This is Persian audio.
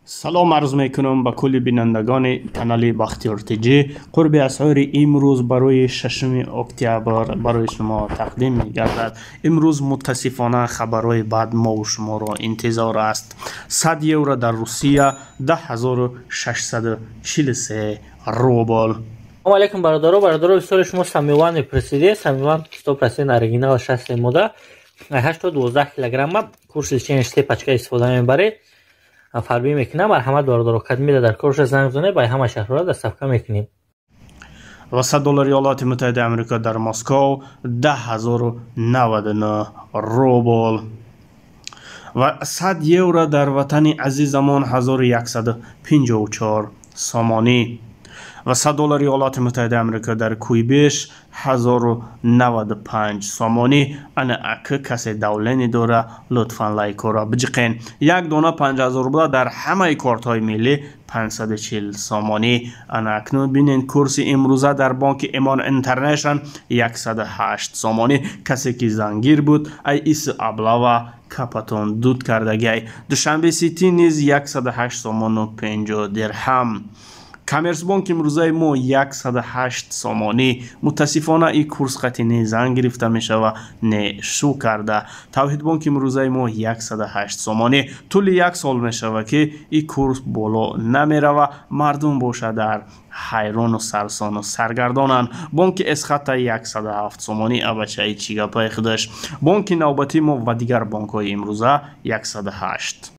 سلام عرض میکنم به کل بینندگان کانال بختیار تیجی. قرب اسعار امروز برای 6 اکتبر برای شما تقدیم می گردد. امروز متاسفانه خبرهای بد ما و شما را انتظار است. 100 یورو در روسیه 10643 روبل. سلام علیکم برادران بسیار شما سمیوان میپرسیدید. سمیوان کتاب رسید оригінал 60 мода 8-12 кг курс лечения штепачка استفاده میبره. فربی میکنم مرحمت برادر کدمی در کورس زنگ زنه با همه شهرها در صفحه میکنیم. و 100 دلار ایالات متحده آمریکا در مسکو 10099 روبل. و 100 یورو در وطن عزیزمان 1154 سامانی. و 100 دلار ایالات متحده آمریکا در کویبش 1095 سامانی. انا اکه کسی دولنی داره لطفا لایک را بجقین. یک دونه 50,000 روبل در همه کارت های ملی 540 سامانی. انا اکنون بینین کورس امروزه در بانک ایمان انترنشنال 108 سامانی. کسی که زنگیر بود ای ایس ابلاوا کپتون دود کردگی. دوشنبه سیتی نیز 108 سامان و 50 درهم. کامرس بانک امروزه ما 108 سامانی. متاسفانه این کورس خطی نه زنگ گرفته میشه و نه شو کرده. توحید بانک امروزه ما 108 سامانی. طول یک سال میشه و که این کورس بالا نمیره و مردم باشه در حیران و سرسان و سرگردانن. بانک اسخط 107 سامانی. ابچه چیگا پای خودش. بانک نوبتی ما و دیگر بانک های امروزه 108.